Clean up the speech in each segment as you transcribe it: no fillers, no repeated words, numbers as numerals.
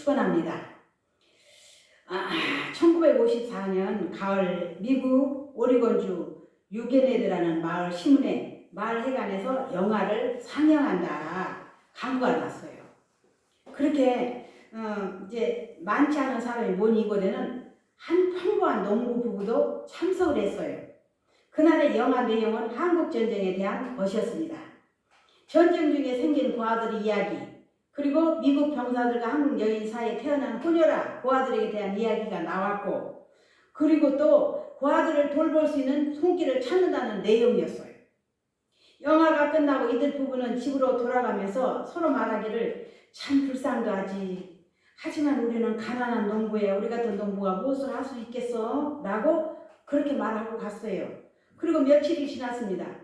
축원합니다. 1954년 가을 미국 오리곤주 유게네드라는 마을 신문에 마을 해관에서 영화를 상영한다 광고가 났어요. 그렇게 이제 많지 않은 사람이 모이고 되는 한 평범한 농부 부부도 참석을 했어요. 그날의 영화 내용은 한국전쟁에 대한 것이었습니다. 전쟁 중에 생긴 고아들의 이야기, 그리고 미국 병사들과 한국 여인 사이에 태어난 혼혈아 고아들에게 대한 이야기가 나왔고, 그리고 또 고아들을 돌볼 수 있는 손길을 찾는다는 내용이었어요. 영화가 끝나고 이들 부부는 집으로 돌아가면서 서로 말하기를 참 불쌍도 하지. 하지만 우리는 가난한 농부야. 우리 같은 농부가 무엇을 할 수 있겠어? 라고 그렇게 말하고 갔어요. 그리고 며칠이 지났습니다.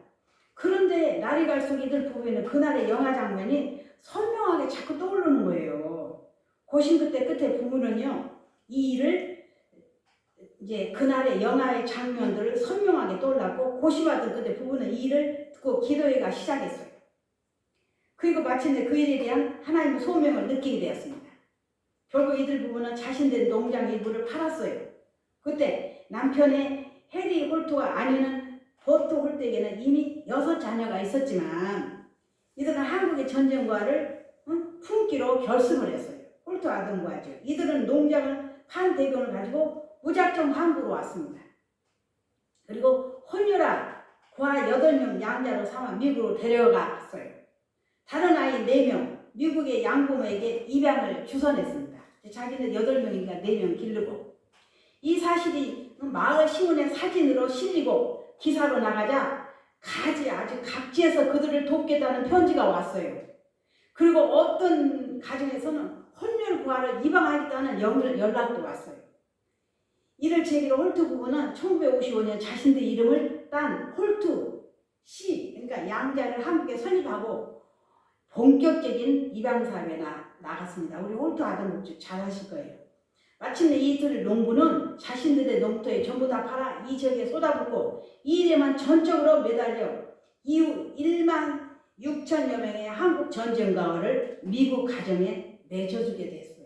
그런데 날이 갈수록 이들 부부에는 그날의 영화 장면이 선명하게 자꾸 떠오르는 거예요. 고심 끝에 부부는요, 이 일을 이제 그날의 영화의 장면들을 선명하게 떠올랐고, 고심하던 끝에 부부는 이 일을 듣고 기도회가 시작했어요. 그리고 마침내 그 일에 대한 하나님의 소명을 느끼게 되었습니다. 결국 이들 부부는 자신들 농장 일부를 팔았어요. 그때 남편의 해리 홀트와 아내는 버트 홀트에게는 이미 6자녀가 있었지만 이들은 한국의 전쟁과를 품기로 결심을 했어요. 홀트 아들과죠. 이들은 농장을 판 대금을 가지고 무작정 한국으로 왔습니다. 그리고 혼혈아 고아 8명 양자로 삼아 미국으로 데려갔어요. 다른 아이 4명 미국의 양부모에게 입양을 주선했습니다. 자기는 8명인가 4명 기르고, 이 사실이 마을 신문의 사진으로 실리고 기사로 나가자 아주 각지에서 그들을 돕겠다는 편지가 왔어요. 그리고 어떤 가정에서는 혼혈 고아를 입양하겠다는 연락도 왔어요. 이를 계기로 홀트 부부는 1955년 자신들 이름을 딴 홀트 씨, 그러니까 양자를 한국에 설립하고 본격적인 입양 사업에 나갔습니다. 우리 홀트 아들 목주 잘 하실 거예요. 마침내 이들 농부는 자신들의 농토에 전부 다 팔아 이 지역에 쏟아붓고 이 일에만 전적으로 매달려 이후 1만 6천여 명의 한국 전쟁가를 미국 가정에 내줘주게 됐어요.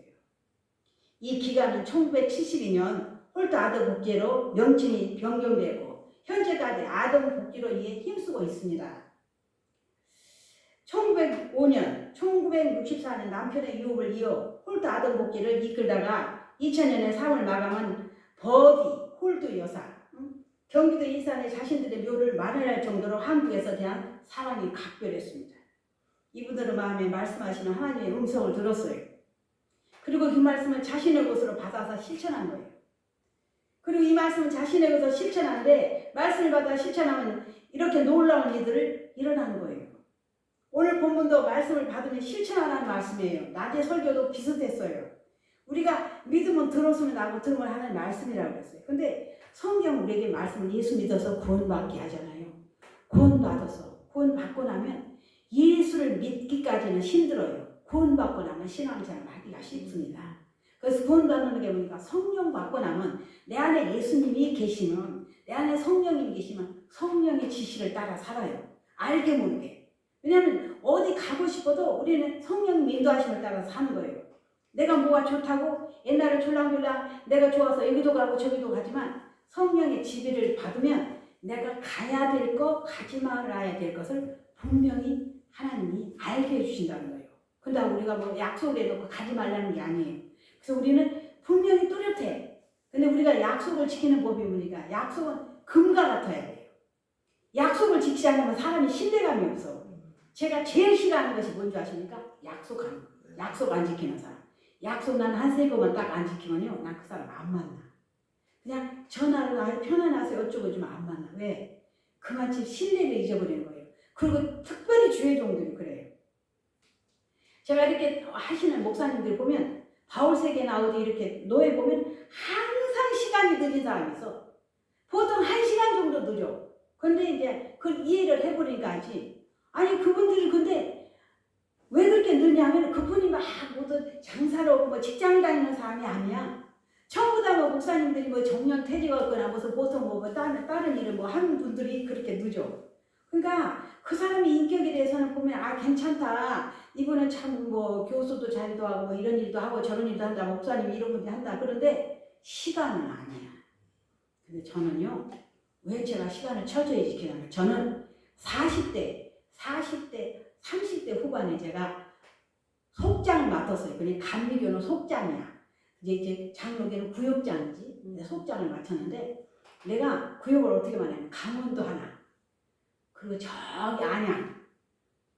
이 기간은 1972년 홀트 아들 복지로 명칭이 변경되고 현재까지 아동 복지로 이에 힘쓰고 있습니다. 1905년, 1964년 남편의 유업을 이어 홀트 아동 복지를 이끌다가 2000년에 3월 마감한 버디 홀트 여사, 경기도 일산에 자신들의 묘를 마련할 정도로 한국에서 대한 사랑이 각별했습니다. 이분들은 마음에 말씀하시는 하나님의 음성을 들었어요. 그리고 그 말씀을 자신의 것으로 받아서 실천한 거예요. 그리고 이 말씀은 자신의 것으로 실천하는데, 말씀을 받아 실천하면 이렇게 놀라운 일들을 일어나는 거예요. 오늘 본문도 말씀을 받으면 실천하라는 말씀이에요. 낮에 설교도 비슷했어요. 우리가 믿으면 들었으면 하고 들으면 하는 말씀이라고 그랬어요. 근데 성경 우리에게 말씀을 예수 믿어서 구원받게 하잖아요. 구원받고 나면 예수를 믿기까지는 힘들어요. 구원받고 나면 신앙생활 하기가 쉽습니다. 그래서 구원받는 게 보니까 성령 받고 나면 내 안에 예수님이 계시면, 내 안에 성령님이 계시면 성령의 지시를 따라 살아요. 알게 모르게. 왜냐하면 어디 가고 싶어도 우리는 성령 인도하심을 따라서 사는 거예요. 내가 뭐가 좋다고 옛날에 졸랑졸랑 내가 좋아서 여기도 가고 저기도 가지만 성령의 지배를 받으면 내가 가야 될 것, 가지 말아야 될 것을 분명히 하나님이 알게 해주신다는 거예요. 근데 우리가 뭐 약속을 해놓고 가지 말라는 게 아니에요. 그래서 우리는 분명히 뚜렷해. 근데 우리가 약속을 지키는 법이 뭐니까 약속은 금과 같아야 돼요. 약속을 지키지 않으면 사람이 신뢰감이 없어. 제가 제일 싫어하는 것이 뭔지 아십니까? 약속 안 지키는 사람. 약속 난 한 세 번만 딱 안 지키면요, 난 그 사람 안 만나. 그냥 전화로 아유 편안하세요 어쩌고 좀 안 만나. 왜? 그만큼 신뢰를 잊어버리는 거예요. 그리고 특별히 주의 종들이 그래요. 제가 이렇게 하시는 목사님들 보면 바울세계나 어디 이렇게 노예 보면 항상 시간이 늦은 사람이 있어. 보통 1시간 정도 늦어. 근데 이제 그걸 이해를 해버리니까 하지. 아니 그분들이 근데 왜 그렇게 늦냐면 그분이 막 모두 장사로 뭐 직장 다니는 사람이 아니야. 전부 다 뭐 목사님들이 뭐 정년 퇴직했거나 무슨 보통 뭐 다른 일을 뭐 하는 분들이 그렇게 늦어. 그러니까 그 사람의 인격에 대해서는 보면 아 괜찮다. 이분은 참 뭐 교수도 잘도 하고 뭐 이런 일도 하고 저런 일도 한다. 목사님 이런 것도 한다. 그런데 시간은 아니야. 근데 저는요. 왜 제가 시간을 철저히 지키냐면 저는 40대, 30대 후반에 제가 속장을 맡았어요. 그러니까 감리교는 속장이야. 이제 장로교는 구역장이지. 속장을 맡았는데 내가 구역을 어떻게 말하냐면 강원도 하나, 그리고 저기 안양,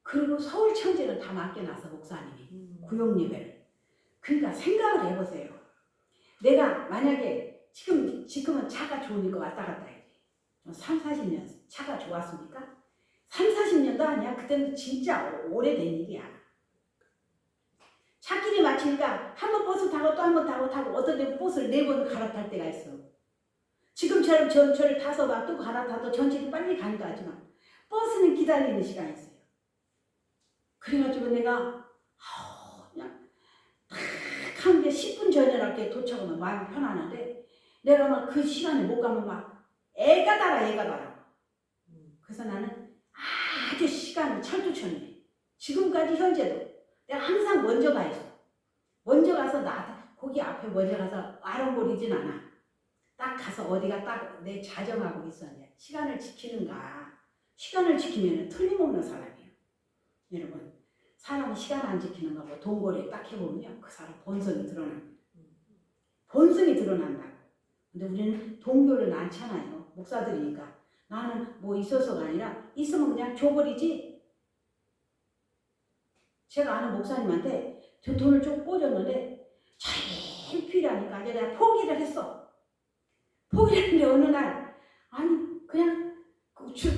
그리고 서울 천지는 다 맡겨놨어 목사님이 구역 예배를. 그러니까 생각을 해보세요. 내가 만약에 지금은 차가 좋으니까 왔다 갔다 해야지. 3, 40년 차가 좋았습니까? 3, 40년도 아니야. 그때는 진짜 오래된 일이야. 차끼리 마치니까 한 번 버스 타고 또 한 번 타고 어떤 데 버스를 4번 갈아탈 때가 있어. 지금처럼 전철을 타서 막 또 갈아타도 전철이 빨리 가니까 하지만 버스는 기다리는 시간이 있어요. 그래가지고 내가 그냥 딱 한 게 10분 전에 이렇게 도착하면 마음이 편안한데 내가 막 그 시간에 못 가면 막 애가 달아. 그래서 나는 아주 시간을 철두철미해. 지금까지 현재도 내가 항상 먼저 가 있어. 먼저 가서 거기 앞에 먼저 가서 아랑거리진 않아. 딱 가서 어디가 딱 내 자정하고 있었냐. 시간을 지키는가. 시간을 지키면 틀림없는 사람이에요. 여러분, 사람이 시간 안 지키는 거고 동거래 딱 해보면요. 그 사람 본성이 드러납니다. 본성이 드러난다고. 근데 우리는 동교를 않잖아요. 목사들이니까. 나는 뭐 있어서가 아니라 있으면 그냥 줘버리지. 제가 아는 목사님한테 저 돈을 좀 꽂았는데 제일 필요하니까 이제 내가 포기를 했어. 포기를 했는데 어느 날 아니 그냥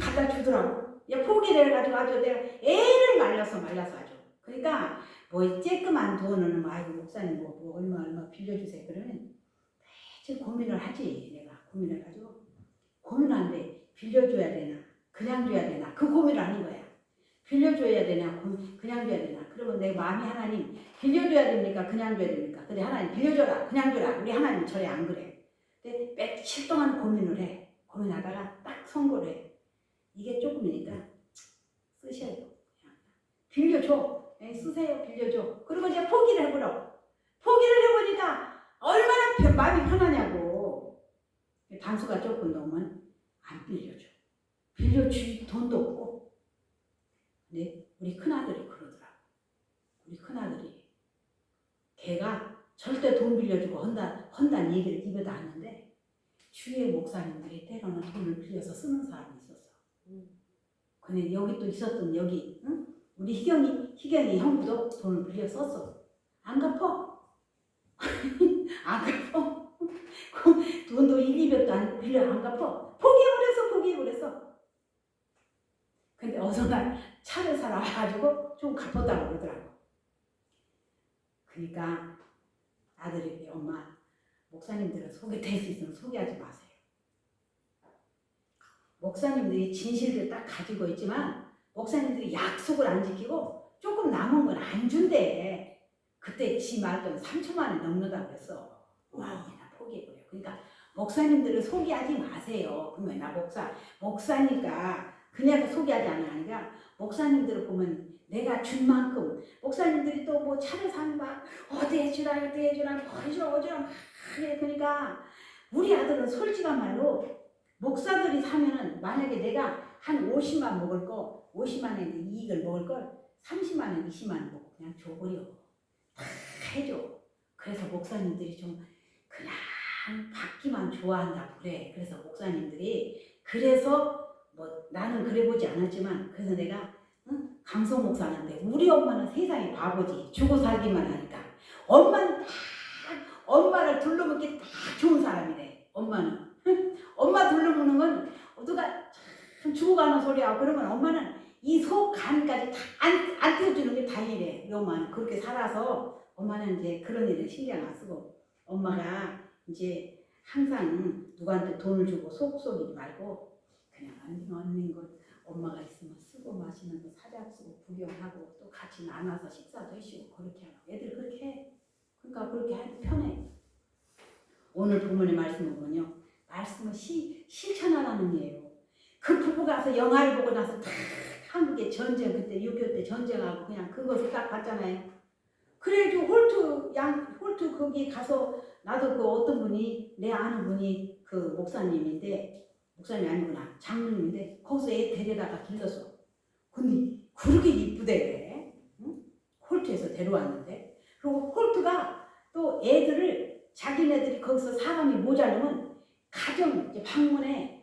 갖다 주더라고. 야 포기를 해가지고 아주 내가 애를 말려서 아주. 그러니까 뭐 쬐끔한 돈은 뭐 아이고 목사님 뭐 얼마 빌려주세요. 그러면 매일 고민을 하지. 내가 고민을 가지고 고민하는데 빌려줘야 되나 그냥 줘야 되나 그 고민을 하는 거야. 빌려줘야 되나 그냥 줘야 되나. 그러면 내 마음이 하나님 빌려줘야 됩니까 그냥 줘야 됩니까. 근데 하나님 빌려줘라 그냥 줘라. 우리 하나님 절에 안 그래. 근데 며칠 동안 고민을 해. 고민하다가 딱 선고를 해. 이게 조금이니까 쓰셔요. 빌려줘. 쓰세요. 빌려줘. 그리고 이제 포기를 해보라. 포기를 해보니까 얼마나 마음이 편하냐고. 단수가 조금 넘으면 안 빌려줘. 빌려줄 돈도 없고. 근데 우리 큰아들이 그러더라고. 우리 큰아들이 걔가 절대 돈 빌려주고 헌다는 얘기를 입에도 않는데 주위의 목사님들이 때로는 돈을 빌려서 쓰는 사람이 있었어. 근데 여기 또 있었던 여기 응? 우리 희경이 형부도 돈을 빌려 썼어. 안 갚어. 안 갚어. 돈도 1, 200도 안 빌려 안 갚어. 포기해버렸어. 근데 어느 날 차를 사러 와가지고 좀 갚았다고 그러더라고. 그러니까 아들에게 엄마 목사님들은 소개될 수 있으면 소개하지 마세요. 목사님들이 진실을 딱 가지고 있지만 목사님들이 약속을 안 지키고 조금 남은 건 안 준대. 그때 지 말돈 3천만 원 넘는다고 그랬어. 와, 나 포기해버려. 그러니까 목사님들을 소개하지 마세요. 그러면 나 목사니까 그냥 소개하지 않으니까 목사님들을 보면 내가 준 만큼 목사님들이 또 뭐 차를 사는 막 어디 해주라 어쩌라 그래. 그러니까 우리 아들은 솔직한 말로 목사들이 사면은 만약에 내가 한 50만 먹을 거 50만 원의 이익을 먹을 걸 30만 원 20만 원 먹고 그냥 줘버려. 다 해줘. 그래서 목사님들이 좀 그냥 받기만 좋아한다고 그래. 그래서 목사님들이 그래서 뭐 나는 그래 보지 않았지만 그래서 내가 강성 목사인데 우리 엄마는 세상에 바보지. 주고 살기만 하니까 엄마는 다 엄마를 둘러먹기 다 좋은 사람이래. 엄마는 엄마 둘러먹는 건 누가 참 죽어가는 소리야. 그러면 엄마는 이 속 간까지 다 안 떼어주는 게 다행이래. 우리 엄마는 그렇게 살아서 엄마는 이제 그런 일에 신경 안 쓰고 엄마가 이제 항상 누구한테 돈을 주고 속이지 말고 그냥 언닌 것 엄마가 있으면 쓰고 마시는 거 사자 쓰고 구경하고 또 같이 나눠서 식사도 해주고 그렇게 하고 애들 그렇게 해. 그러니까 그렇게 하기 편해. 오늘 부모님 말씀을 보면요. 말씀을 실천하라는 거예요. 그 부부가 가서 영화를 보고 나서 다 한국의 전쟁, 그때 6.25 때 전쟁하고 그냥 그것을 딱 봤잖아요. 그래가지고 홀트 거기 가서 나도 그 어떤 분이, 내 아는 분이 그 목사님인데, 목사님이 아니구나, 장로님인데, 거기서 애 데려다가 길렀어. 근데 그렇게 이쁘대. 응? 홀트에서 데려왔는데. 그리고 홀트가 또 애들을, 자기네들이 거기서 사람이 모자르면 가정 이제 방문에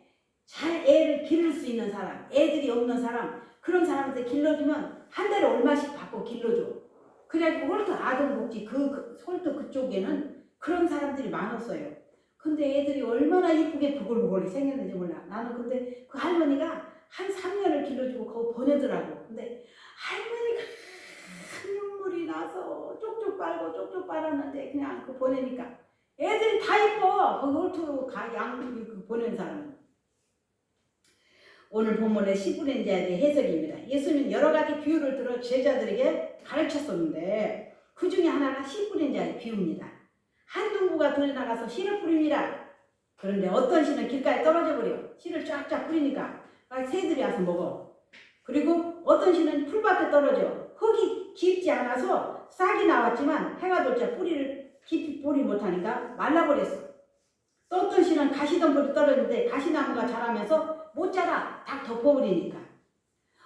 잘 애를 기를 수 있는 사람, 애들이 없는 사람, 그런 사람한테 길러주면 한 달에 얼마씩 받고 길러줘. 그래가지고 홀트 아동복지 홀트 그쪽에는 그런 사람들이 많았어요. 근데 애들이 얼마나 이쁘게 부글부글 생겼는지 몰라. 나는 근데 그 할머니가 한 3년을 길러주고 거기 보내더라고. 근데 할머니가 눈물이 나서 쪽쪽 빨았는데 그냥 그 보내니까 애들이 다 이뻐. 거기 홀트 그 보낸 사람은. 오늘 본문의 10분의 자에 대해 해석입니다. 예수님은 여러 가지 비유를 들어 제자들에게 가르쳤었는데 그 중에 하나가 10분의 자의 비유입니다. 한 농부가 들에 나가서 씨를 뿌립니다. 그런데 어떤 씨는 길가에 떨어져 버려. 씨를 쫙쫙 뿌리니까 새들이 와서 먹어. 그리고 어떤 씨는 풀밭에 떨어져. 흙이 깊지 않아서 싹이 나왔지만 해가 돌자 뿌리를 깊이 뿌리 못하니까 말라버렸어. 또 어떤 씨는 가시덤불이 떨어졌는데 가시나무가 자라면서 못 자라. 다 덮어버리니까.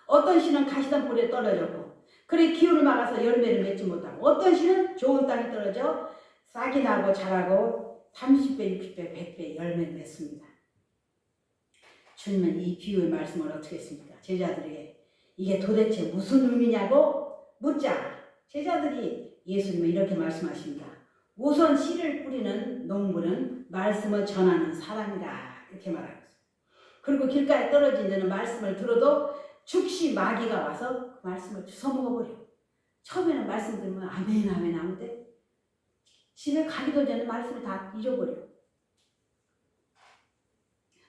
어떤 씨는 가시덤불에 떨어졌고 그래 기운을 막아서 열매를 맺지 못하고 어떤 씨는 좋은 땅에 떨어져 싹이 나고 자라고 30배, 60배, 100배 열매를 맺습니다. 주님은 이 비유의 말씀을 어떻게 했습니까? 제자들에게 이게 도대체 무슨 의미냐고 묻자 제자들이 예수님은 이렇게 말씀하십니다. 우선 씨를 뿌리는 농부는 말씀을 전하는 사람이다. 이렇게 말하고 있어요. 그리고 길가에 떨어진 데는 말씀을 들어도 즉시 마귀가 와서 그 말씀을 주워 먹어버려. 처음에는 말씀 들으면 아멘 아멘 하는데 집에 가기도 전에 말씀을 다 잊어버려.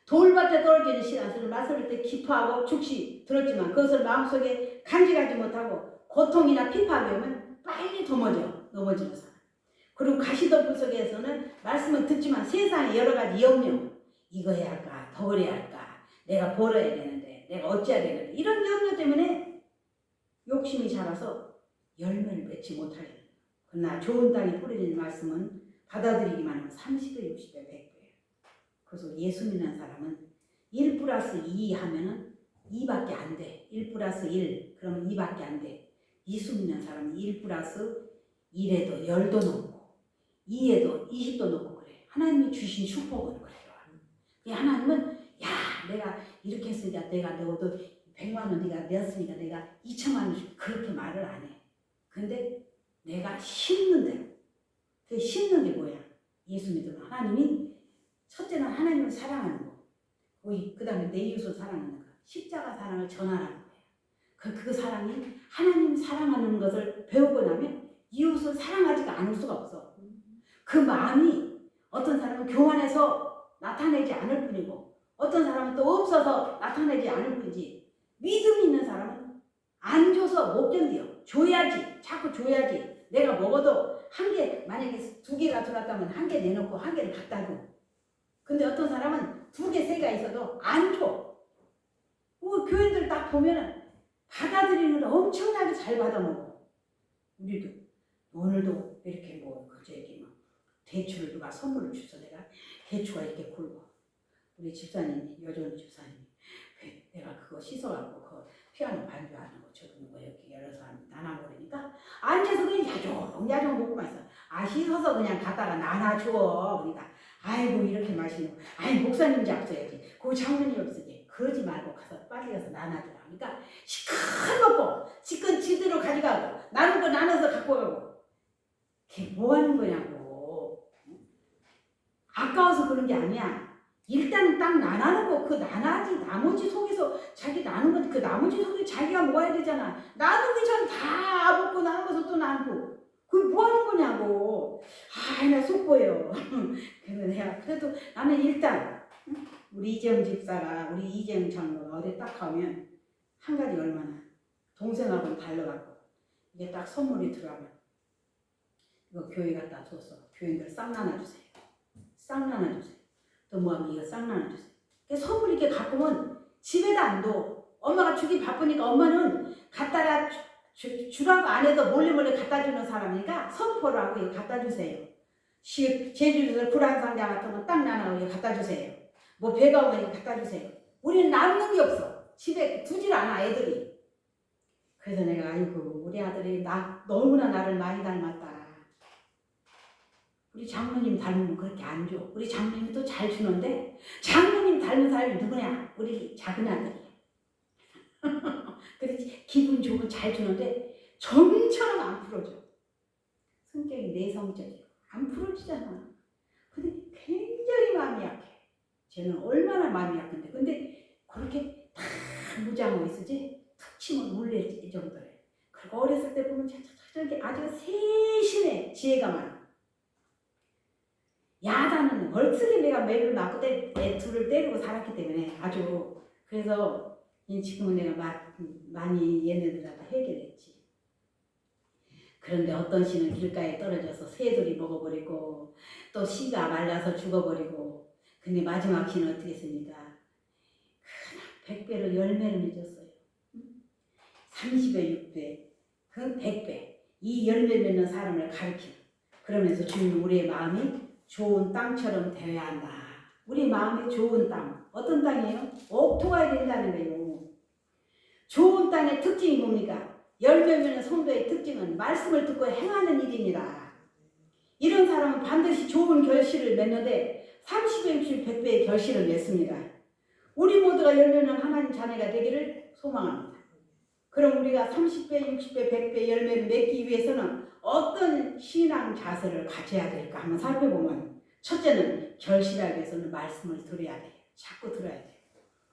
돌밭에 떨어지는 씨앗은 말씀을 때 기뻐하고 즉시 들었지만 그것을 마음속에 간직하지 못하고 고통이나 핍박이 오면 빨리 넘어지는 사람. 그리고 가시덤불 속에서는 말씀을 듣지만 세상에 여러 가지 염려, 이거 해야 할까, 더 그래야 할까, 내가 벌어야 되는데, 내가 어찌해야 되는데 이런 염려 때문에 욕심이 자라서 열매를 맺지 못하게 돼요. 그러나 좋은 땅에 뿌려진 말씀은 받아들이기만 하면 30배, 60배, 100배예요. 그래서 예수 믿는 사람은 1 플러스 2 하면은 2밖에 안 돼. 1 플러스 1 그러면 2밖에 안 돼. 예수 믿는 사람은 1 플러스 1에도 10도 넘고 2에도 20도 넘고 그래. 하나님이 주신 축복은 그래요. 하나님은 야 내가 이렇게 했으니까 내가 너도 100만 원 네가 내었으니까 내가 2천만 원 줄게. 그렇게 말을 안 해. 근데 내가 심는 대로. 그 심는 게 뭐야? 예수 믿으면 하나님이 첫째는 하나님을 사랑하는 거. 그 다음에 내 이웃을 사랑하는 거. 십자가 사랑을 전하라는 거예요. 그 사랑이 하나님 사랑하는 것을 배우고 나면 이웃을 사랑하지가 않을 수가 없어. 그 마음이 어떤 사람은 교만해서 나타내지 않을 뿐이고 어떤 사람은 또 없어서 나타내지 않을 뿐이지 믿음이 있는 사람은 안 줘서 못 견뎌. 줘야지. 자꾸 줘야지. 내가 먹어도 한 개, 만약에 2개가 들어왔다면 1개 내놓고 1개를 갖다 줘. 근데 어떤 사람은 2개, 3개가 있어도 안 줘. 그 교인들 딱 보면은 받아들이는 걸 엄청나게 잘 받아먹어. 우리도 오늘도 이렇게 그저기 대추를 누가 선물을 주서 내가 대추가 이렇게 굵어. 우리 집사님, 여전 집사님, 내가 그거 씻어갖고 그 피아노 반주하는 거 저는 여기 여러 사람 나눠버리니까 앉아서 그냥 야종야종 먹고만 있어. 씻어서 그냥 갖다가 나눠줘. 그러니까 아이고 이렇게 마시는 거. 아이 목사님 잡숴야지. 그 장모님 없으지. 그러지 말고 가서 빨리 가서 나눠주라. 그러니까 시큰 먹고 시큰 지대로 가져가고 나눈 거 나눠서 갖고 가고. 그게 뭐 하는 거냐고. 아까워서 그런 게 아니야. 일단은 딱 나눠놓고 그 나머지 속에서 자기 나눈 건 그 나머지 속에 자기가 먹어야 되잖아. 나누기 전 다 먹고 남은 것을 또 나누고. 그게 뭐 하는 거냐고. 나 속보여. 그래서 내가 그래도 나는 일단 우리 이재영 집사가 우리 이재영 장로가 어디 딱 가면 한 가지 얼마나 동생하고는 달라갖고 이게 딱 선물이 들어가면 이거 교회 갖다 줬어. 교인들 싹 나눠주세요. 싹 나눠주세요. 또 뭐하면 이거 싹 나눠주세요. 선물 이렇게 갖고 오면 집에다 안 둬. 엄마가 주기 바쁘니까 엄마는 갖다가 주라고 안 해도 몰래 갖다 주는 사람이니까 선포를 하고 이거 갖다 주세요. 제주도에서 불안상자 같은 거 딱 나눠 이거 갖다 주세요. 뭐 배가 오면 이거 갖다 주세요. 우리는 남는 게 없어. 집에 두질 않아 애들이. 그래서 내가 아이고 우리 아들이 너무나 나를 많이 닮았다. 우리 장모님 닮으면 그렇게 안 줘. 우리 장모님이 또 잘 주는데 장모님 닮은 사람이 누구냐? 우리 작은 아들이야. 그래서 기분 좋으면 잘 주는데 점처럼 안 풀어줘. 성격이 내성적이고 안 풀어주잖아. 근데 굉장히 마음이 약해. 쟤는 얼마나 마음이 약한데 근데 그렇게 다 무장하고 있으지 툭 치면 몰래 이 정도래. 그리고 어렸을 때 보면 저기 아주 세심해. 지혜가 많아. 야단은 얼쓰게 내가 매를 맞고 내 둘을 때리고 살았기 때문에 아주 그래서 지금은 내가 많이 얘네들하고 해결했지. 그런데 어떤 씨는 길가에 떨어져서 새들이 먹어버리고 또 씨가 말라서 죽어버리고 근데 마지막 씨는 어떻게 했습니까? 100배를 열매를 맺었어요. 30배, 6배, 그 100배 이 열매 맺는 사람을 가르치는 그러면서 주님 우리의 마음이 좋은 땅처럼 되어야 한다. 우리 마음이 좋은 땅 어떤 땅이에요? 옥토가 된다는 거예요. 좋은 땅의 특징이 뭡니까? 열매 맺는 성도의 특징은 말씀을 듣고 행하는 일입니다. 이런 사람은 반드시 좋은 결실을 맺는데 30배, 60배, 100배의 결실을 맺습니다. 우리 모두가 열매 맺는 하나님 자녀가 되기를 소망합니다. 그럼 우리가 30배, 60배, 100배 열매를 맺기 위해서는 어떤 신앙 자세를 가져야 될까 한번 살펴보면 첫째는 결실하기 위해서는 말씀을 들어야 돼요. 자꾸 들어야 돼요.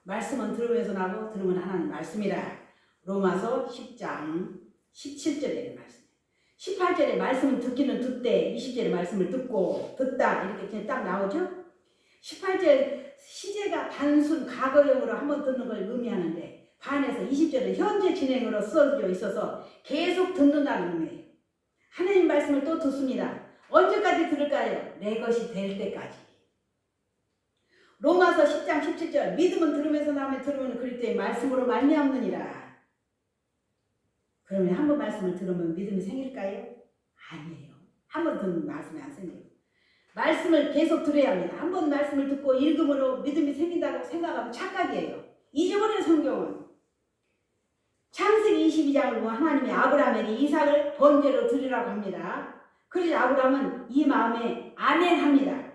말씀은 들으면서 나고 들으면 하나님 말씀이라. 로마서 10장 17절의 말씀. 18절에 말씀을 듣기는 듣되 20절에 말씀을 듣고 듣다 이렇게 딱 나오죠. 18절 시제가 단순 과거형으로 한번 듣는 걸 의미하는데 반해서 20절은 현재 진행으로 써져 있어서 계속 듣는다는 의미예요. 하나님 말씀을 또 듣습니다. 언제까지 들을까요? 내 것이 될 때까지. 로마서 10장 17절 믿음은 들으면서 나면 들으면 그리스도의 말씀으로 말미암느니라. 그러면 한 번 말씀을 들으면 믿음이 생길까요? 아니에요. 한 번 듣는 말씀이 안 생겨요. 말씀을 계속 들어야 합니다. 한 번 말씀을 듣고 읽음으로 믿음이 생긴다고 생각하면 착각이에요. 잊어버린 성경은 창세기 22장을 보면 하나님이 아브라함에게 이삭을 번제로 드리라고 합니다. 그래서 아브라함은 이 마음에 아멘 합니다.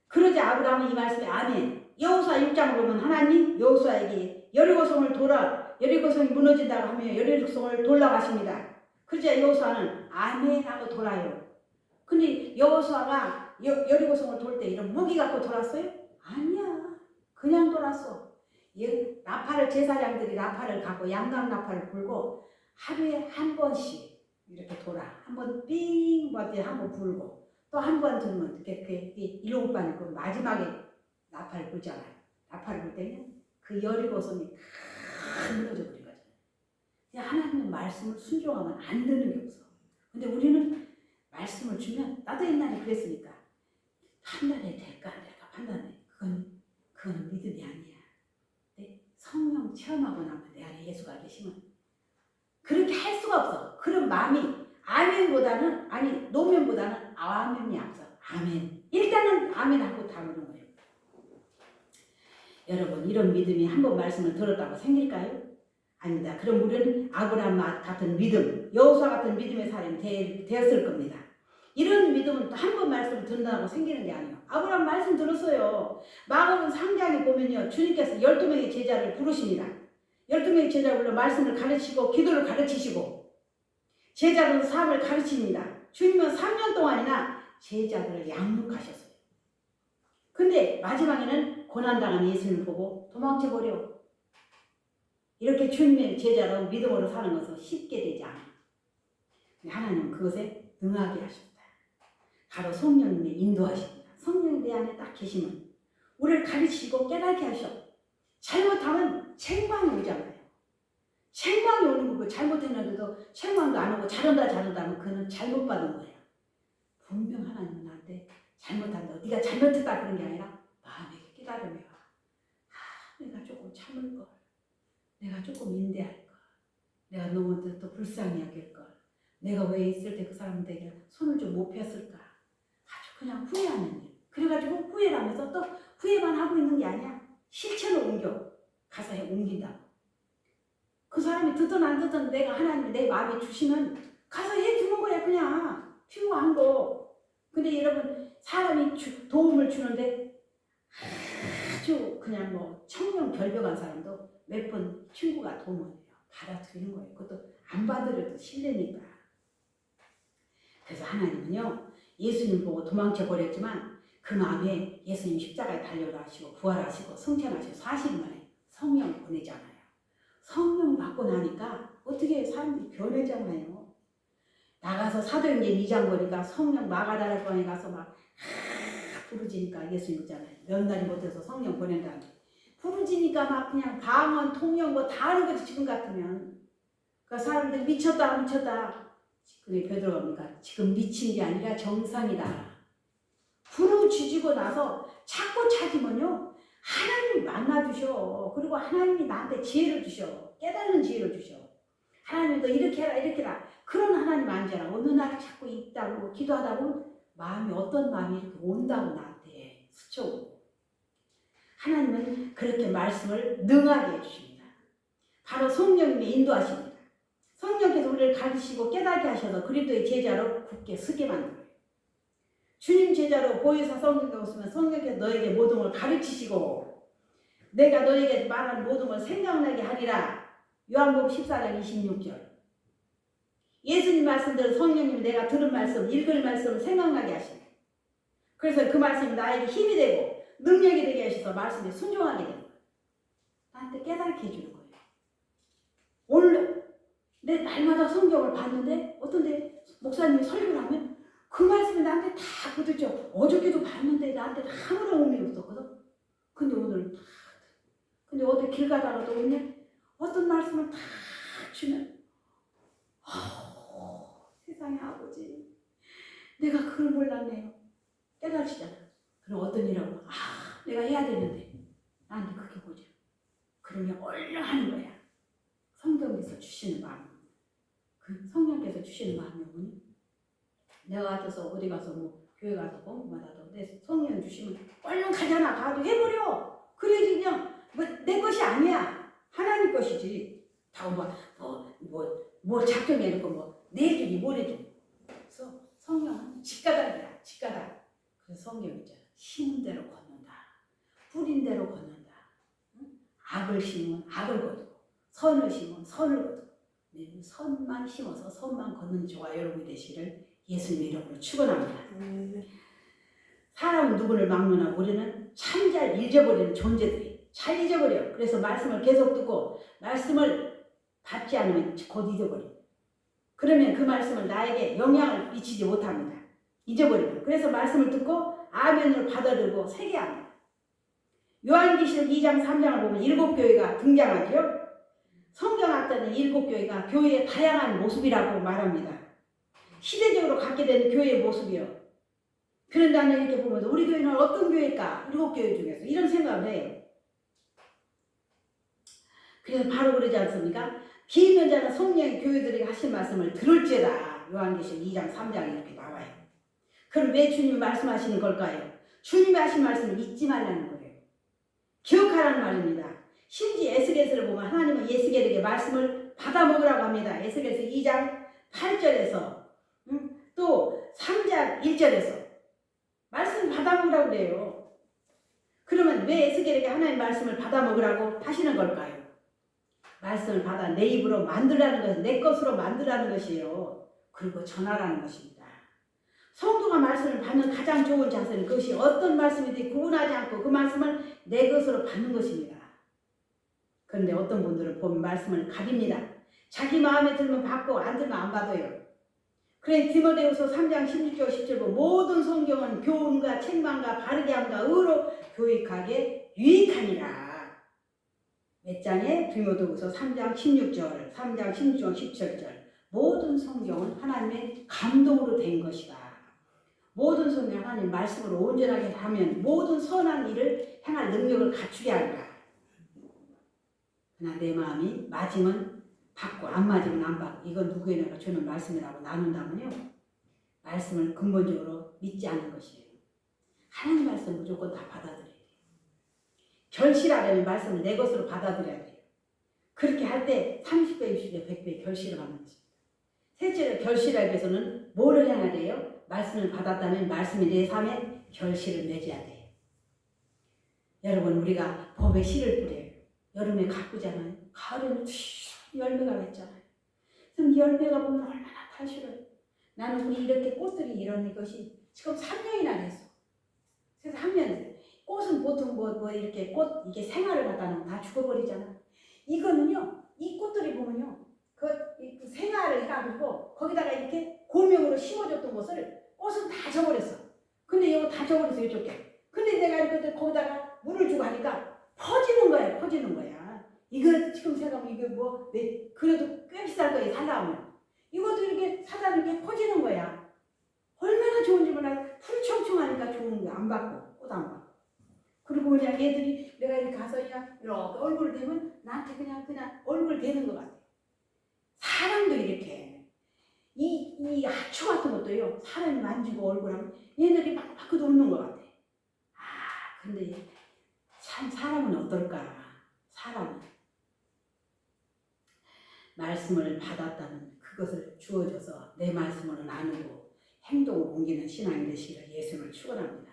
그러자 아브라함은 이 말씀에 아멘. 여호수아 6장을 보면 하나님 여호수아에게 여리고성을 돌아 여리고성이 무너진다고 하며 여리고성을 돌라고 하십니다. 그러자 여호수아는 아멘 하고 돌아요. 근데 여호수아가 여리고성을 돌 때 이런 무기 갖고 돌았어요? 아니야. 그냥 돌았어. 나팔을 제사장들이 나팔을 갖고 양각 나팔을 불고 하루에 한 번씩 이렇게 돌아. 한 번 삥 버티 한 번 불고 또 한 번 들으면 이렇게 일곱 번 그 마지막에 나팔을 불잖아요. 나팔을 불 때는 그 여리고성이 다 무너져 버린 거잖아요. 하나님의 말씀을 순종하면 안 되는 게 없어. 근데 우리는 말씀을 주면 나도 옛날에 그랬으니까 판단이 될까 안 될까 판단해. 그건 믿음이 아니야. 근데 성령 체험하고 나면 내 안에 예수가 계시면 그렇게 할 수가 없어. 그런 마음이 아멘보다는 노면보다는 아멘이 앞서. 아멘. 일단은 아멘하고 다루는 거예요. 여러분 이런 믿음이 한 번 말씀을 들었다고 생길까요? 아닙니다. 그럼 우리는 아브라함 같은 믿음, 여호수아 같은 믿음의 사람이 되었을 겁니다. 이런 믿음은 또 한 번 말씀을 듣는다고 생기는 게 아니에요. 아브라함 말씀 들었어요. 마가복음 3장에 보면요. 주님께서 12명의 제자를 부르십니다. 12명의 제자를 불러 말씀을 가르치고 기도를 가르치시고 제자로서 삶을 가르칩니다. 주님은 3년 동안이나 제자들을 양육하셨어요. 근데 마지막에는 고난당한 예수님을 보고 도망쳐버려. 이렇게 주님의 제자로 믿음으로 사는 것은 쉽게 되지 않아요. 하나님은 그것에 능하게 하십니다. 바로 성령님의 인도하십니다. 성령이 내 안에 딱 계시면 우리를 가르치시고 깨닫게 하셔. 잘못하면 책망이 오잖아요. 책망이 오는 거고 잘못했는데도 책망도 안 오고 잘한다 하면 그는 잘못받은 거예요. 분명 하나님은 나한테 잘못한다. 네가 잘못했다 그런 게 아니라 마음에 깨달음이 와. 내가 조금 참을 걸, 내가 조금 인내할 걸, 내가 너무 또 불쌍히 여길 걸, 내가 왜 있을 때 그 사람들에게 손을 좀 못 폈을까. 아주 그냥 후회하는 일. 그래가지고 후회를 하면서 또 후회만 하고 있는 게 아니야. 실천을 가서 옮긴다고. 그 사람이 듣든 안 듣든 내가 하나님이 내 마음에 주시면 가서 해주는 거야. 그냥 필요한 거. 근데 여러분, 사람이 도움을 주는데 아주 그냥 뭐 청렴결벽한 사람도 몇 번 친구가 도움을 해요. 받아들이는 거예요. 그것도 안 받으려도 실례니까. 그래서 하나님은요, 예수님 보고 도망쳐 버렸지만 그 마음에 예수님 십자가에 달려가시고 부활하시고 승천하시고 40일 만에 성령 보내잖아요. 성령 받고 나니까 어떻게 사람들이 변해잖아요. 나가서 사도행전 2장 보니까 성령 마가다라방에 가서 막 부르짖으니까 예수님 있잖아요. 몇 날이 못해서 성령 보낸다는. 부르짖으니까 막 그냥 방언, 통역 뭐 다 하는 거지 지금 같으면. 그 사람들이 미쳤다. 근데 베드로가 뭡니까? 지금 미친 게 아니라 정상이다. 부르짖고 나서 자꾸 찾으면요, 하나님이 만나주셔. 그리고 하나님이 나한테 지혜를 주셔. 깨닫는 지혜를 주셔. 하나님 너 이렇게 해라. 그런 하나님 아니잖아. 어느 날 자꾸 있다고 기도하다 보면 마음이 어떤 마음이 이렇게 온다고 나한테 스쳐오고. 하나님은 그렇게 말씀을 능하게 해주십니다. 바로 성령님의 인도하십니다. 성령께서 우리를 가르치시고 깨닫게 하셔서 그리스도의 제자로 굳게 서게 만들어요. 주님 제자로 보혜사 성령께 오시면 성령께서 너에게 모든 걸 가르치시고 내가 너에게 말하는 모든 걸 생각나게 하리라. 요한복음 14장 26절. 예수님 말씀대로 성령님이 내가 들은 말씀, 읽을 말씀을 생각나게 하십니다. 그래서 그 말씀이 나에게 힘이 되고 능력이 되게 하셔서 말씀에 순종하게 되는 거예요. 나한테 깨닫게 해주는 거예요. 오늘 내 날마다 성경을 봤는데 어떤 데 목사님이 설교를 하면 그 말씀이 나한테 다 부딪혀. 어저께도 봤는데 나한테 아무런 의미 없었거든. 근데 오늘 근데 어디 길 가다가도 그냥 어떤 말씀을 다 주면 세상에 아버지 내가 그걸 몰랐네요. 깨달으시잖아. 그럼 어떤 일하고 내가 해야 되는데 나한테 그렇게 보자. 그러면 얼른 하는 거야. 성경에서 주시는 마음. 그 성령께서 주시는 마음이 뭐니? 내가 같아서 어디 가서 뭐 교회 가서 공부받아도 내 성령 주시면 얼른 가잖아. 가도 해버려. 그래야지 그냥 내 것이 아니야. 하나님 것이지. 다 뭐 작정해놓고 뭐 내주니 뭐래주니. 그래서 성령은 직가닥이야. 직가닥. 그래서 성경 있잖아. 심은 대로 걷는다. 뿌린 대로 걷는다. 응? 악을 심으면 악을 거두고 선을 심으면 선을 거두고 선만 심어서 선만 걷는 저와 여러분이 되시기를 예수님의 이름으로 축원합니다. 사람은 누구를 막느나 우리는 참 잘 잊어버리는 존재들이 잘 잊어버려. 그래서 말씀을 계속 듣고 말씀을 받지 않으면 곧 잊어버려. 그러면 그 말씀을 나에게 영향을 미치지 못합니다. 잊어버리고. 그래서 말씀을 듣고 아멘으로 받아들고 새겨합니다. 요한계시록 2장 3장을 보면 7교회가 등장하죠. 성경 앞에는 7교회가 교회의 다양한 모습이라고 말합니다. 시대적으로 갖게 되는 교회의 모습이요. 그런데 나는 이렇게 보면 우리 교회는 어떤 교회일까? 7교회 중에서 이런 생각을 해요. 그래서 바로 그러지 않습니까? 비있는 자는 성령의 교회들이 하신 말씀을 들을지어다. 요한계시록 2장 3장에 이렇게 나와요. 그럼 왜 주님이 말씀하시는 걸까요? 주님이 하신 말씀을 잊지 말라는 거예요. 기억하라는 말입니다. 심지어 에스겔서를 보면 하나님은 에스겔에게 말씀을 받아먹으라고 합니다. 에스겔서 2장 8절에서 또 3장 1절에서 말씀을 받아먹으라고 그래요. 그러면 왜 에스겔에게 하나님 말씀을 받아먹으라고 하시는 걸까요? 말씀을 받아 내 입으로 만들라는 것은 내 것으로 만들라는 것이에요. 그리고 전하라는 것입니다. 성도가 말씀을 받는 가장 좋은 자세는 그것이 어떤 말씀이든 구분하지 않고 그 말씀을 내 것으로 받는 것입니다. 그런데 어떤 분들은 보면 말씀을 가립니다. 자기 마음에 들면 받고 안 들면 안 받아요. 그래 디모데후서 3장 16절 17절 모든 성경은 교훈과 책망과 바르게 함과 의로 교육하게 유익하니라. 몇 장에? 디모데후서 3장 16절 3장 16절 17절 모든 성경은 하나님의 감동으로 된 것이다. 모든 성경 하나님 말씀으로 온전하게 하면 모든 선한 일을 행할 능력을 갖추게 하리라. 그러나 내 마음이 맞으면 받고 안 맞으면 안 받고 이건 누구에게나 주는 말씀이라고 나눈다면요. 말씀을 근본적으로 믿지 않는 것이에요. 하나님 말씀 무조건 다 받아들여야 돼요. 결실하려면 말씀을 내 것으로 받아들여야 돼요. 그렇게 할 때 30배, 60배, 100배 결실을 하는 것입니다. 셋째로 결실하기 위해서는 뭐를 해야 돼요? 말씀을 받았다면 말씀이 내 삶에 결실을 맺어야 돼요. 여러분 우리가 봄에 씨를 뿌려요. 여름에 가꾸잖아요. 가을에는 열매가 맺잖아요. 그럼 열매가 보면 얼마나 달실어요. 나는 우리 이렇게 꽃들이 이런 것이 지금 3년이나 됐어. 그래서 3년 꽃은 보통 뭐 이렇게 꽃 이게 생화를 갖다 놓으면 다 죽어버리잖아. 이거는요, 이 꽃들이 보면요, 그 생화를 해가지고 거기다가 이렇게 고명으로 심어줬던 것을 꽃은 다 져버렸어. 근데 이거 다 져버렸어 이쪽에. 근데 내가 이렇게 거기다가 물을 주고 하니까 퍼지는 거야, 퍼지는 거야. 이거 지금 생각하면 이게 뭐 그래도 꽤 비쌀 거예요 살라면. 이것도 이렇게 사다 이렇게 퍼지는 거야. 얼마나 좋은지 몰라. 풀청청하니까 좋은 거야. 안 받고 꽃 안 받고. 그리고 그냥 얘들이 내가 이렇게 가서 그냥 이렇게 얼굴을 대면 나한테 그냥 얼굴 대는 것 같아. 사람도 이렇게 이 하초 같은 것도요. 사람이 만지고 얼굴하면 얘들이 막 웃는 것 같아. 아 근데 참 사람은 어떨까? 사람은 말씀을 받았다는 그것을 주어져서 내 말씀으로 나누고 행동을 옮기는 신앙이 되시기를 예수님을 축원합니다.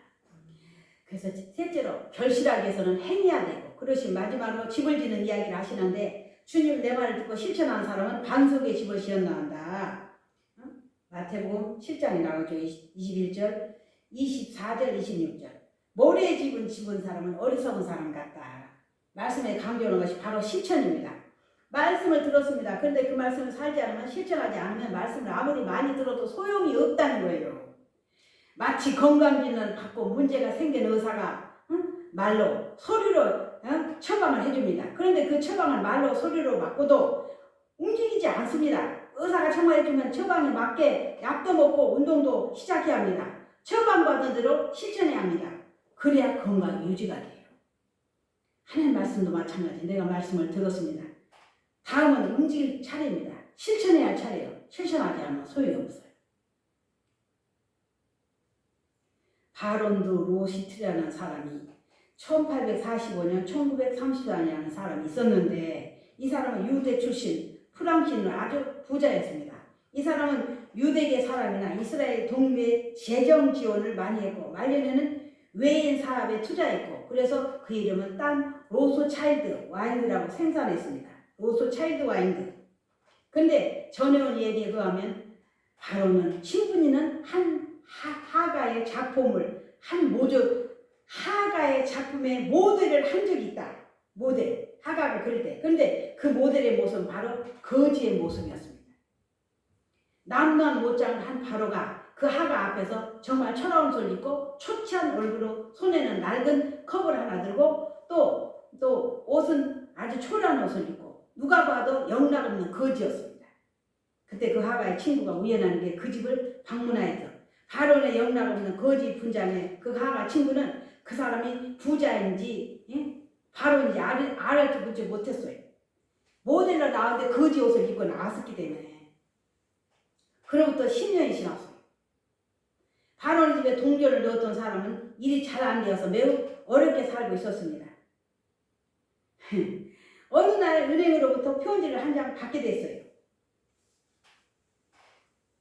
그래서 셋째로 결실하기 위해서는 행해야 되고 그러시 마지막으로 집을 짓는 이야기를 하시는데 주님 내 말을 듣고 실천하는 사람은 반석의 집을 지었나 한다. 마태복음 7장에 나오죠. 21절, 24절, 26절. 모래의 집은 집은 사람은 어리석은 사람 같다. 말씀에 강조하는 것이 바로 실천입니다. 말씀을 들었습니다. 그런데 그 말씀을 살지 않으면 실천하지 않으면 말씀을 아무리 많이 들어도 소용이 없다는 거예요. 마치 건강기능을 받고 문제가 생긴 의사가 말로 소리로 처방을 해줍니다. 그런데 그 처방을 말로 소리로 맞고도 움직이지 않습니다. 의사가 처방해주면 처방에 맞게 약도 먹고 운동도 시작해야 합니다. 처방받은 대로 실천해야 합니다. 그래야 건강 유지가 돼요. 하나님 말씀도 마찬가지. 내가 말씀을 들었습니다. 다음은 움직일 차례입니다. 실천해야 할 차례예요. 실천하지 않으면 소용이 없어요. 바론드 로시트라는 사람이 1845년 1934년이라는 사람이 있었는데 이 사람은 유대 출신 프랑스인으로 아주 부자였습니다. 이 사람은 유대계 사람이나 이스라엘 동맹 재정 지원을 많이 했고 말년에는 외인 사업에 투자했고 그래서 그 이름은 딴 로스차일드 와인드라고 생산했습니다. 로스차일드 와인드. 근데 전해온 얘기에 의하면 바로는 신분이는 하가의 작품을 하가의 작품의 모델을 한 적이 있다. 모델 하가가 그릴 때. 근데 그 모델의 모습은 바로 거지의 모습이었습니다. 남루한 못장을 한 바로가 그 하가 앞에서 정말 철다운 옷을 입고 초췌한 얼굴로 손에는 낡은 컵을 하나 들고 또 옷은 아주 초라한 옷을 입고 누가 봐도 영락없는 거지였습니다. 그때 그 하가의 친구가 우연하게 그 집을 방문하였죠. 바론의 영락없는 거지 분장의 그 하가 친구는 그 사람이 부자인지 바론인지 알아보지 못했어요. 모델로 나왔는데 거지 옷을 입고 나왔었기 때문에. 그로부터 10년이 지났어요. 바론 집에 동료를 넣었던 사람은 일이 잘 안 되어서 매우 어렵게 살고 있었습니다. 어느 날 은행으로부터 편지를 한 장 받게 됐어요.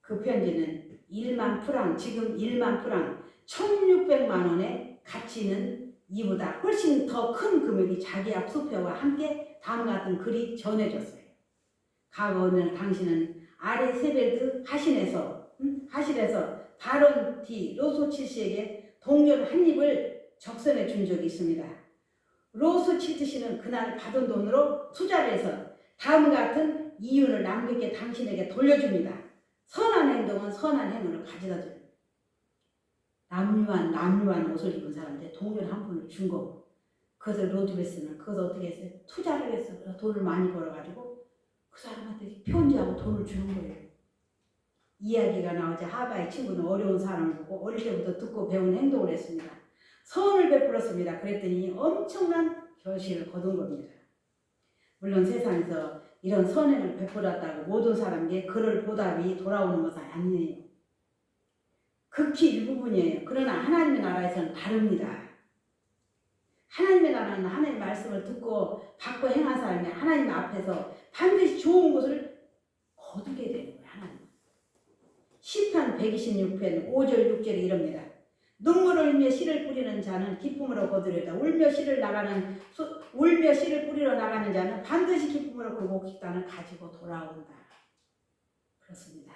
그 편지는 1만 프랑, 지금 1만 프랑, 1600만 원의 가치 있는 이보다 훨씬 더 큰 금액이 자기 앞 수표와 함께 다음과 같은 글이 전해졌어요. 과거는 당신은 아레세벨드 하신에서 바론 디 로스칠트 씨에게 동전 한 입을 적선해 준 적이 있습니다. 로스칠트 씨는 그날 받은 돈으로 투자를 해서 다음과 같은 이윤을 남에게 당신에게 돌려줍니다. 선한 행동은 선한 행운을 가져다 줘요. 남유한 옷을 입은 사람한테 동전 한 푼을 준 거고 그것을 로드베스는 그것을 어떻게 했어요? 투자를 해서 돈을 많이 벌어가지고 그 사람한테 편지하고 돈을 주는 거예요. 이야기가 나오자 하가의 친구는 어려운 사람을 보고 어릴 때부터 듣고 배운 행동을 했습니다. 선을 베풀었습니다. 그랬더니 엄청난 결실을 거둔 겁니다. 물론 세상에서 이런 선행을 베풀었다고 모든 사람에게 그럴 보답이 돌아오는 것은 아니에요. 극히 일부분이에요. 그러나 하나님의 나라에서는 다릅니다. 하나님의 나라는 하나님의 말씀을 듣고 받고 행한 사람이 하나님 앞에서 반드시 좋은 것을 거두게 되는 거예요. 하나님. 시편 126편 5절 6절에 이럽니다. 눈물을 흘며 씨를 뿌리는 자는 기쁨으로 거두려다. 울며 씨를 뿌리러 나가는 자는 반드시 기쁨으로 그 목식단을 가지고 돌아온다. 그렇습니다.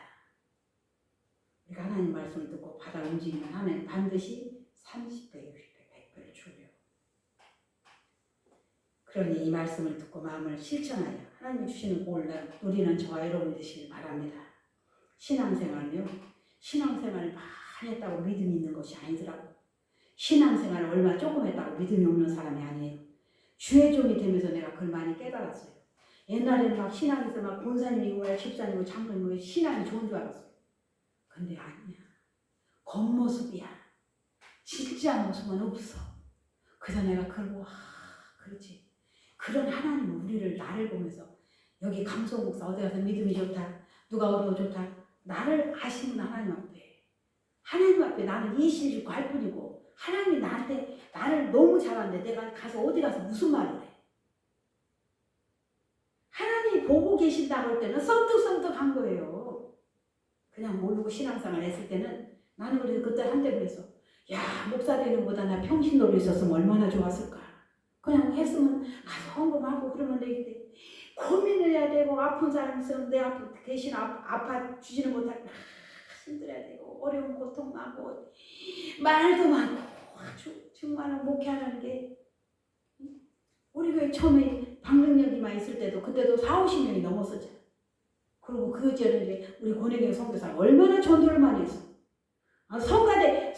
우리가 하나님 말씀을 듣고 받아 움직이면 하나님 반드시 30배, 60배, 100배를 주려. 그러니 이 말씀을 듣고 마음을 실천하여 하나님이 주시는 복을 누리는 저와 여러분 되시길 바랍니다. 신앙생활은요, 신앙생활을 많이 했다고 믿음이 있는 것이 아니더라고. 신앙생활을 얼마 조금 했다고 믿음이 없는 사람이 아니에요. 주의 종이 되면서 내가 그걸 많이 깨달았어요. 옛날에는 막 신앙에서 막 권사님이고 집사님이고 장로님이고 신앙이 좋은 줄 알았어요. 근데 아니야. 겉모습이야. 진짜 모습은 없어. 그래서 내가 그러고 그렇지. 그런 하나님은 우리를 나를 보면서 여기 감소목사 어디 가서 믿음이 좋다. 누가 어려워 좋다. 나를 아시는 하나님 앞에 나는 이실직고 할 뿐이고 하나님이 나한테 나를 너무 잘하는데 내가 가서 어디 가서 무슨 말을 해. 하나님이 보고 계신다고 할 때는 썬득썬득한 거예요. 그냥 모르고 신앙생활 했을 때는 나는 그래서 그때 한때 그래서 야 목사 되는 것보다 나 평신도로 있었으면 얼마나 좋았을까. 그냥 했으면 가서 헌금하고 그러면 되겠대. 고민을 해야 되고 아픈 사람 있으면 내 앞에 대신 아파 주지는 못하고 힘들어야 되고 어려운 고통 나고 말도 많고 정말 목회하는 게 우리 교회 처음에 방능력이만 있을 때도 그때도 40~50명이 넘었었잖아. 그리고 그 전에 이제 우리 권혜경 선교사가 얼마나 전도를 많이 했어. 성가대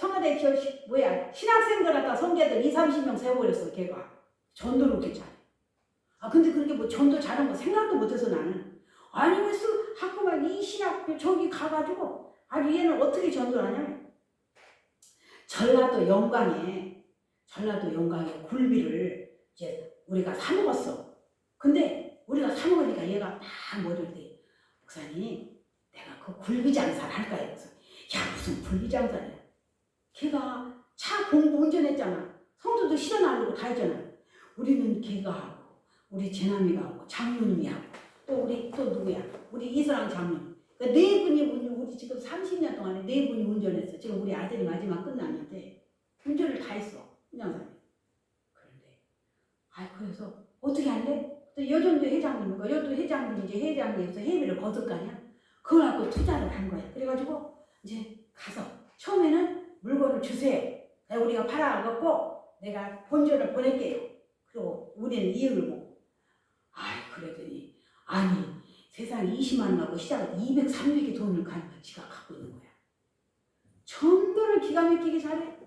신학생들 갖다 성교들 20~30명 세워버렸어. 걔가 전도를 그렇게 잘해. 근데 그렇게 뭐 전도 잘한 거 생각도 못해서 나는 아니 왜 학교만 이 신학 저기 가가지고 얘는 어떻게 전도를 하냐면 전라도 영광에 굴비를 이제 우리가 사 먹었어. 근데 우리가 사 먹으니까 얘가 딱 뭐를 대. 목사님 내가 그 굴비 장사를 할까요? 그래서 야 무슨 굴비 장사냐. 걔가 차 공부 운전했잖아. 성도도 실어나르고 다 했잖아. 우리는 걔가 하고 우리 재남이가 하고 장로님이 하고 또 누구야? 우리 이사랑 장로님. 그러니까 네 분이 우리 지금 30년 동안에 네 분이 운전했어. 지금 우리 아들이 마지막 끝났는데 운전을 다 했어. 운전사님. 그런데 그래서 어떻게 할래? 또 여전도 회장님이고 여도 회장님 이제 회장님에서 회비를 거둘 거 아니야? 그걸 갖고 투자를 한 거야. 그래가지고 이제 가서 처음에는 물건을 주세요. 우리가 팔아갖고 내가 본전을 보낼게요. 그리고 우리는 이익을 보고. 그러더니 세상에 20만 원 갖고 시작을 200, 300의 돈을 지가 갖고 있는 거야. 전도를 기가 막히게 잘해.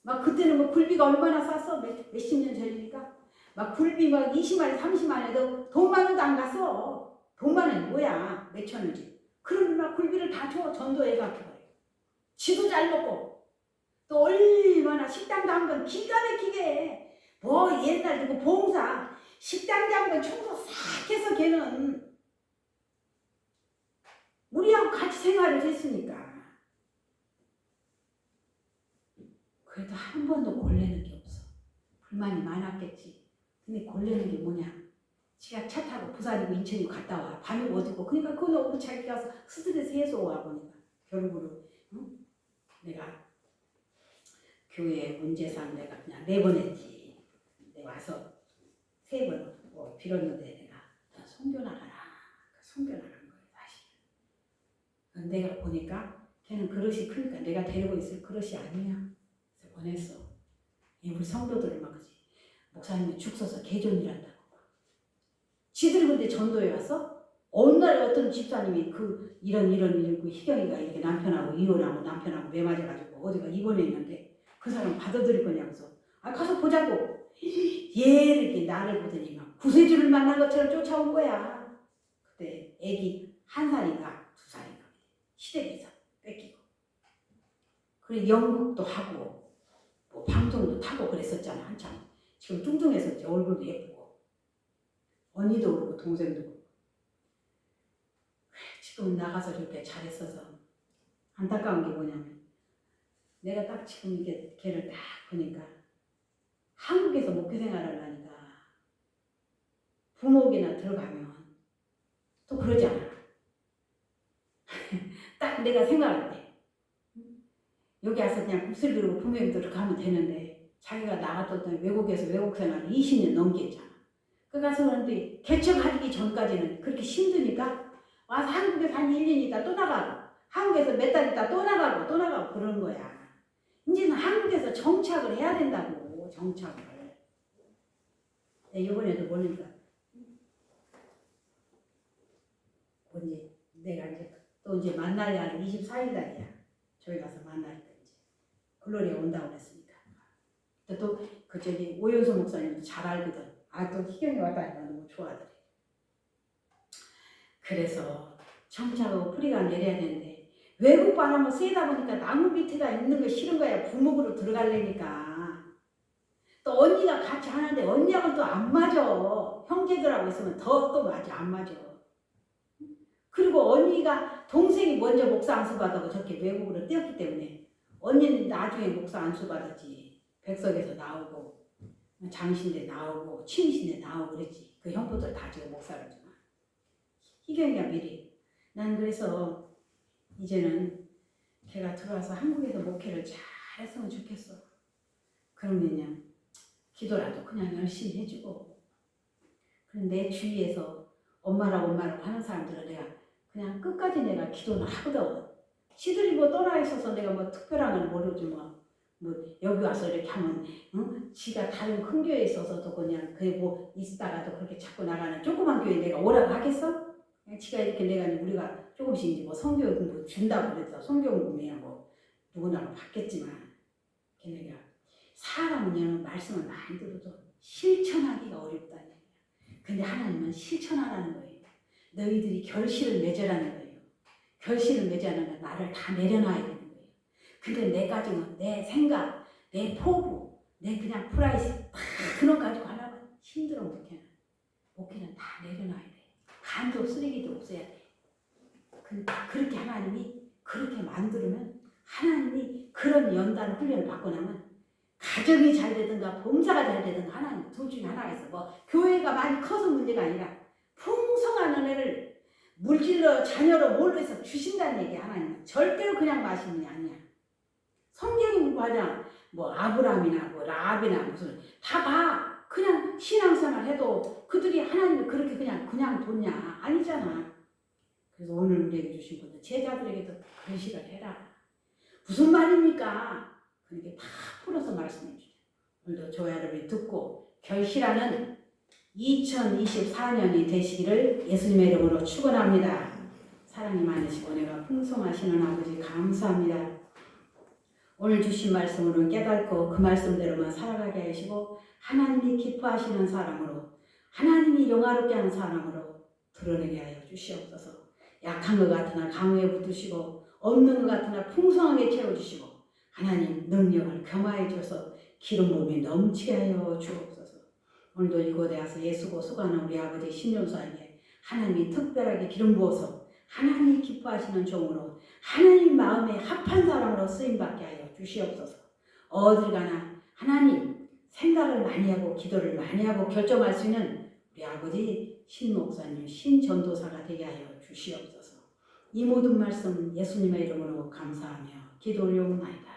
막 그때는 뭐 굴비가 얼마나 쌌어? 몇십 년 전이니까. 막 굴비 막 20만원, 30만원에도 돈 10,000원도 안 갔어. 돈 10,000원이 뭐야? 몇천 원이지. 그러면 막 굴비를 다 줘. 전도해서 버려. 지도 잘 먹고. 또 얼마나 식당도 한 번 기가 막히게 해. 뭐 옛날 누구 봉사 식당 장관 청소 싹 해서 걔는 우리하고 같이 생활을 했으니까. 그래도 한 번도 골래는 게 없어. 불만이 많았겠지. 근데 골래는 게 뭐냐. 지가 차 타고 부산이고 인천이고 갔다 와. 밤이고 어디고. 그러니까 그거 너무 자기 가서 스트레스 해소 와 보니까. 결국으로 내가 교회 문제상 내가 그냥 내보냈지. 내가 와서 3번 빌었는데 내가 선교 나가라. 선교 나간 거예요 사실. 내가 보니까 걔는 그릇이 크니까 내가 데리고 있을 그릇이 아니야. 그래서 보냈어. 우리 성도들을 막 그지. 목사님이 죽 서서 개존이란다고. 지들 근데 전도에 왔어? 어느 날에 어떤 집사님이 이런 희경이가 이렇게 남편하고 이혼하고 남편하고 매 맞아가지고 어디가 입원했는데 그 사람 받아들일 거냐면서 가서 보자고. 얘를 이렇게 나를 보더니 막 구세주를 만난 것처럼 쫓아온 거야. 그때 애기 1살인가 2살인가 시댁에서 뺏기고. 그래 연극도 하고 뭐 방송도 타고 그랬었잖아 한참. 지금 뚱뚱해서 얼굴도 예쁘고 언니도 그렇고 동생도 그렇고. 지금 나가서 이렇게 잘했어서 안타까운 게 뭐냐면 내가 딱 지금 이게 걔를 딱 보니까 한국에서 목회 생활을 하니까 부모에게나 들어가면 또 그러지 않아. 딱 내가 생각할 때 여기 와서 그냥 굽슬 들고 부모님들 이렇게 하면 되는데 자기가 나갔던 외국에서 외국 생활을 20년 넘게 했잖아. 그 가서 그런데 개척하기 전까지는 그렇게 힘드니까 와서 한국에서 한 1년 있다 또 나가고 한국에서 몇 달 있다 또 나가고 그러는 거야. 이제는 한국에서 정착을 해야 된다고. 정착을. 이번에도 보니까 이제 내가 이제 또 이제 만날 날이 24일 날이야. 저희 가서 만날 때 이제 글로리에 온다고 그랬으니까. 또 그 저기 오연수 목사님도 잘 알거든. 또 희경이 왔다니까 너무 좋아하더래. 그래서 정착하고 뿌리가 내려야 되는데 외국 바람은 세다 보니까 나무 밑에가 있는 거 싫은 거야. 부목으로 들어가려니까. 또 언니가 같이 하는데 언니하고는 또 안 맞아. 형제들하고 있으면 더 또 맞아. 안 맞아. 그리고 언니가 동생이 먼저 목사 안수 받아고 저렇게 외국으로 뛰었기 때문에 언니는 나중에 목사 안수 받았지. 백석에서 나오고 장신대 나오고 침신대 나오고 그랬지. 그 형부들 다 지금 목사를 주나. 희경이가 미리. 난 그래서 이제는 걔가 들어와서 한국에서 목회를 잘 했으면 좋겠어. 그러면요 기도라도 그냥 열심히 해주고. 그럼 내 주위에서 엄마라고 하는 사람들은 내가 그냥 끝까지 내가 기도는 하거든. 시들이 뭐 떠나 있어서 내가 뭐 특별한 건 모르지 뭐 여기 와서 이렇게 하면 지가 다른 큰 교회에 있어서도 그냥 뭐 있다가도 그렇게 자꾸 나가는 조그만 교회 내가 오라고 하겠어? 그냥 지가 이렇게 내가 우리가 조금씩 이제 뭐 성경 공부 준다고 그래서 성경 공부야 뭐 누구나 받겠지만 걔네가 사람은 말씀을 많이 들어도 실천하기가 어렵다는 얘기야. 근데 하나님은 실천하라는 거예요. 너희들이 결실을 맺으라는 거예요. 결실을 맺으라는 건 나를 다 내려놔야 되는 거예요. 근데 내 가정은 내 생각, 내 포부, 내 그냥 프라이스 다 그런 가지고 하려면 힘들어. 목회는 다 내려놔야 돼. 간도 쓰레기도 없어야 돼. 그렇게 하나님이 그렇게 만들면 하나님이 그런 연단 훈련을 받고 나면 가정이 잘 되든가 봉사가 잘 되든가 하나님 둘 중에 하나가 있어. 뭐 교회가 많이 커서 문제가 아니라 풍성한 은혜를 물질로 자녀로 뭘로 해서 주신다는 얘기야. 하나님은 절대로 그냥 마시는 게 아니야. 성경이 공부하자 뭐 아브라함이나 뭐 라합이나 무슨 다 봐. 그냥 신앙생활 해도 그들이 하나님을 그렇게 그냥 뒀냐? 아니잖아. 그래서 오늘 우리에게 주신 것도 제자들에게도 결실을 해라. 무슨 말입니까? 그렇게 다 풀어서 말씀해 주죠. 오늘도 저와 여러분이 듣고 결실하는 2024년이 되시기를 예수님의 이름으로 축원합니다. 사랑이 많으시고 은혜가 풍성하시는 아버지 감사합니다. 오늘 주신 말씀으로 깨닫고 그 말씀대로만 살아가게 하시고 하나님이 기뻐하시는 사람으로 하나님이 영화롭게 하는 사람으로 드러내게 하여 주시옵소서. 약한 것 같으나 강하게 붙드시고 없는 것 같으나 풍성하게 채워주시고 하나님 능력을 겸하여 주셔서 기름 부음이 넘치게 하여 주옵소서. 오늘도 이곳에 와서 예수고 수고하는 우리 아버지 신용사에게 하나님이 특별하게 기름 부어서 하나님이 기뻐하시는 종으로 하나님 마음에 합한 사람으로 쓰임받게 하여 주시옵소서. 어딜 가나 하나님 생각을 많이 하고 기도를 많이 하고 결정할 수 있는 우리 아버지 신목사님 신전도사가 되게 하여 주시옵소서. 이 모든 말씀 예수님의 이름으로 감사하며 기도 올려옵나이다.